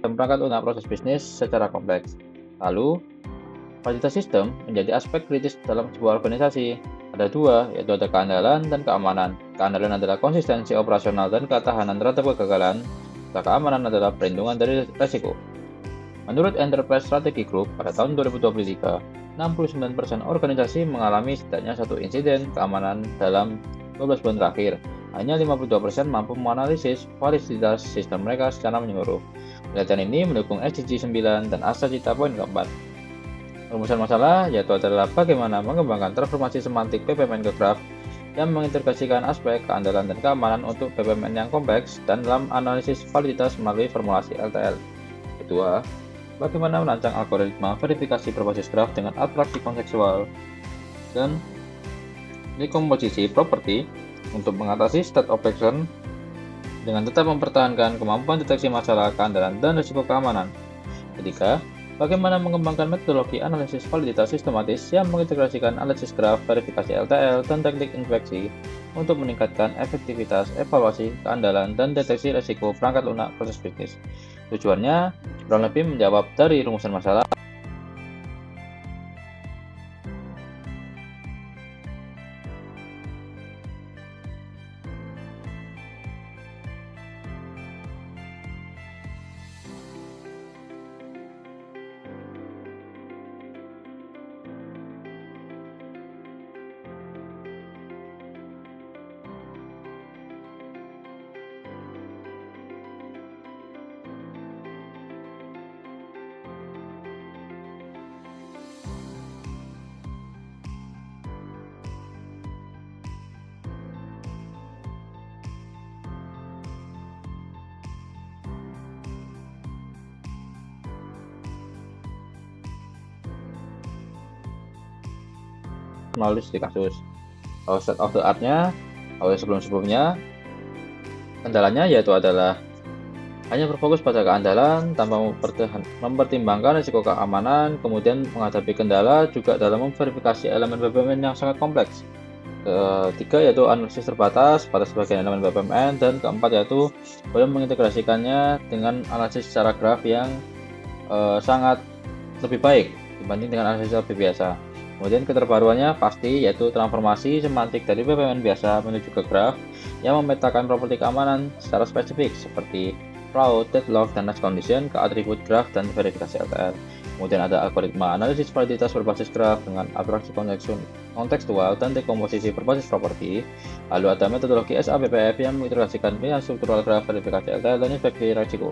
dan perangkat lunak proses bisnis secara kompleks. Lalu, validitas sistem menjadi aspek kritis dalam sebuah organisasi. Ada dua, yaitu ada keandalan dan keamanan. Keandalan adalah konsistensi operasional dan ketahanan terhadap kegagalan. Keamanan adalah perlindungan dari resiko. Menurut Enterprise Strategy Group, pada tahun 2023, 69% organisasi mengalami setidaknya satu insiden keamanan dalam 12 bulan terakhir. Hanya 52% mampu menganalisis validitas sistem mereka secara menyeluruh. Penelitian ini mendukung SDG 9 dan Asa Cita poin keempat. Rumusan masalah yaitu adalah bagaimana mengembangkan transformasi semantik BPMN ke graf yang mengintegrasikan aspek keandalan dan keamanan untuk BPMN yang kompleks dan dalam analisis validitas melalui formulasi LTL. Kedua, bagaimana merancang algoritma verifikasi berbasis graf dengan abstraksi konseptual dan dekomposisi properti untuk mengatasi state of action dengan tetap mempertahankan kemampuan deteksi masalah, keandalan, dan risiko keamanan. Ketiga, bagaimana mengembangkan metodologi analisis validitas sistematis yang mengintegrasikan analisis graf, verifikasi LTL, dan teknik inspeksi untuk meningkatkan efektivitas evaluasi, keandalan, dan deteksi risiko perangkat lunak proses bisnis. Tujuannya kurang lebih menjawab dari rumusan masalah. Melalui studi kasus. State of the art-nya sebelum-sebelumnya, kendalanya yaitu adalah hanya berfokus pada keandalan tanpa mempertimbangkan risiko keamanan, kemudian menghadapi kendala juga dalam memverifikasi elemen BPMN yang sangat kompleks. Ketiga yaitu analisis terbatas pada sebagian elemen BPMN, dan keempat yaitu belum mengintegrasikannya dengan analisis secara graf yang sangat lebih baik dibanding dengan analisis lebih biasa. Kemudian keterbaruannya pasti yaitu transformasi semantik dari BPMN biasa menuju ke graf yang memetakan properti keamanan secara spesifik seperti fraud, deadlock, dan race condition ke atribut graf dan verifikasi LTL. Kemudian ada algoritma analisis validitas berbasis graf dengan abstraksi kontekstual dan dekomposisi berbasis properti. Lalu ada metodologi SABPF yang mengintegrasikan pilihan struktural graf, verifikasi LTL, dan inspeksi risiko.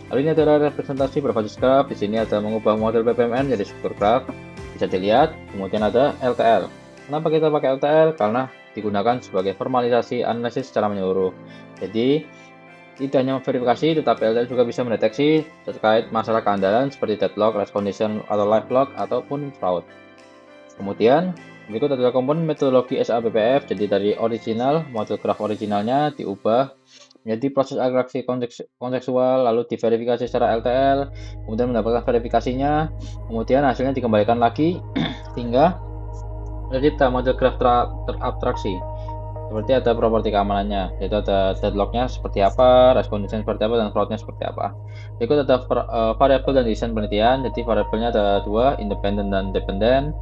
Lalu ini adalah representasi berbasis graf. Di sini ada mengubah model BPMN menjadi struktur graf. Bisa dilihat, kemudian ada LTL. Kenapa kita pakai LTL? Karena digunakan sebagai formalisasi analisis secara menyeluruh. Jadi, tidak hanya verifikasi, tetapi LTL juga bisa mendeteksi terkait masalah keandalan seperti deadlock, race condition, atau live lock, ataupun fraud. Kemudian, berikut adalah komponen metodologi SABPF. Jadi dari original, model graf originalnya diubah menjadi proses agregasi kontekstual, lalu diverifikasi secara LTL, kemudian mendapatkan verifikasinya, kemudian hasilnya dikembalikan lagi hingga tercipta model graf terabstraksi. Seperti ada properti keamanannya, yaitu ada deadlocknya seperti apa, race condition seperti apa, dan fraudnya seperti apa. Berikut ada variabel dan desain penelitian. Jadi variabelnya ada dua, independen dan dependent.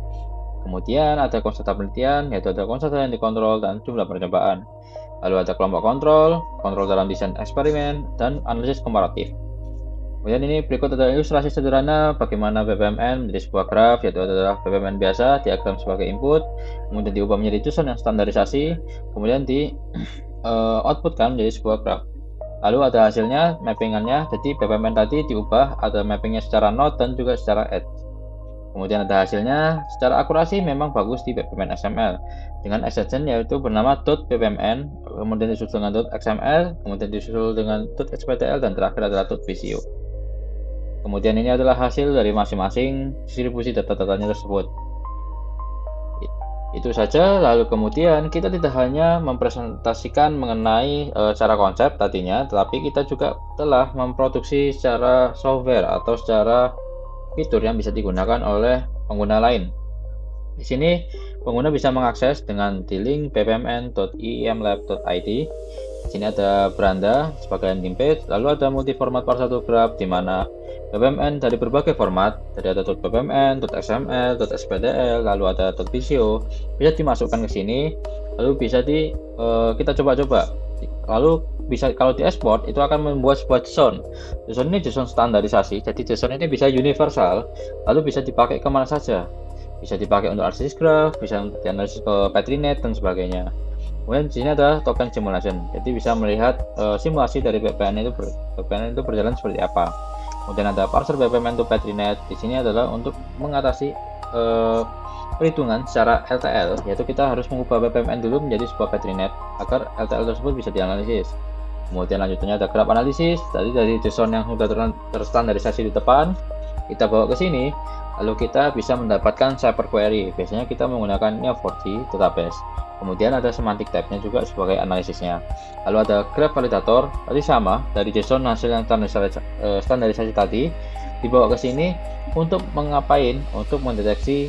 Kemudian ada konstanta penelitian, yaitu ada konstanta yang dikontrol dan jumlah percobaan. Lalu ada kelompok kontrol dalam desain eksperimen, dan analisis komparatif. Kemudian ini berikut adalah ilustrasi sederhana bagaimana BPMN menjadi sebuah graf, yaitu adalah BPMN biasa, diagram sebagai input, kemudian diubah menjadi JSON yang standarisasi, kemudian di outputkan menjadi sebuah graf. Lalu ada hasilnya, mappingannya, jadi BPMN tadi diubah, ada mappingnya secara node dan juga secara edge. Kemudian ada hasilnya, secara akurasi memang bagus di BPMN XML dengan extension yaitu bernama .bpmn, kemudian disusul dengan .xml, kemudian disusul dengan .xptl, dan terakhir adalah .vcu. Kemudian ini adalah hasil dari masing-masing distribusi data-datanya tersebut. Itu saja. Lalu kemudian kita tidak hanya mempresentasikan mengenai cara konsep tadinya, tetapi kita juga telah memproduksi secara software atau secara fitur yang bisa digunakan oleh pengguna lain. Di sini pengguna bisa mengakses dengan di link bpmn.iemlab.id. Di sini ada beranda sebagai landing page, lalu ada multi format par1 graph di mana BPMN dari berbagai format, jadi ada .bpmn, .xml, .spdl, lalu ada .visio, bisa dimasukkan ke sini, lalu bisa kita coba-coba. Lalu bisa kalau di export itu akan membuat sebuah JSON. JSON ini JSON standarisasi, jadi JSON ini bisa universal, lalu bisa dipakai kemana saja. Bisa dipakai untuk analisis graph, bisa untuk dianalisis ke Petrinet dan sebagainya. Kemudian di sini ada token simulation, jadi bisa melihat simulasi dari BPMN itu berjalan seperti apa. Kemudian ada parser BPMN to Petrinet. Di sini adalah untuk mengatasi perhitungan secara LTL, yaitu kita harus mengubah BPMN dulu menjadi sebuah Petrinet agar LTL tersebut bisa dianalisis. Kemudian lanjutannya ada graph analisis, tadi dari JSON yang sudah terstandarisasi di depan kita bawa ke sini, lalu kita bisa mendapatkan Cypher Query. Biasanya kita menggunakan Neo4j database. Kemudian ada semantic type-nya juga sebagai analisisnya. Lalu ada graph validator, tadi sama dari JSON hasil yang standarisasi tadi dibawa ke sini untuk mengapain? Untuk mendeteksi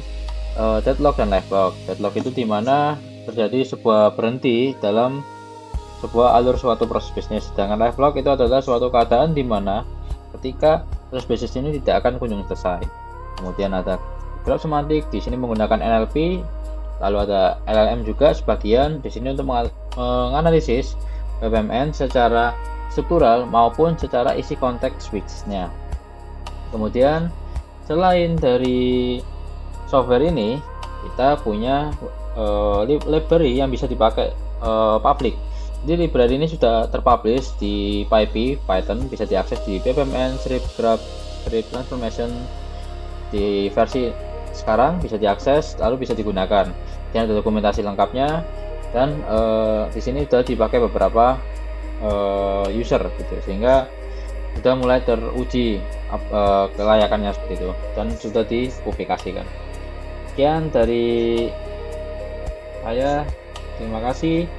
deadlock dan livelock. Deadlock itu dimana terjadi sebuah berhenti dalam sebuah alur suatu proses bisnis. Sedangkan livelock itu adalah suatu keadaan dimana ketika proses bisnis ini tidak akan kunjung selesai. Kemudian ada graph semantik, di sini menggunakan NLP, lalu ada LLM juga sebagian di sini untuk menganalisis BPMN secara struktural maupun secara isi konteks switch-nya. Kemudian selain dari software ini, kita punya library yang bisa dipakai public. Jadi library ini sudah terpublish di PyPy, Python, bisa diakses di BPMN Script Graph Script Transformation di versi sekarang, bisa diakses lalu bisa digunakan. Ini ada dokumentasi lengkapnya dan di sini sudah dipakai beberapa user gitu, sehingga sudah mulai teruji kelayakannya seperti itu dan sudah dipublikasikan. Sekian dari saya, terima kasih.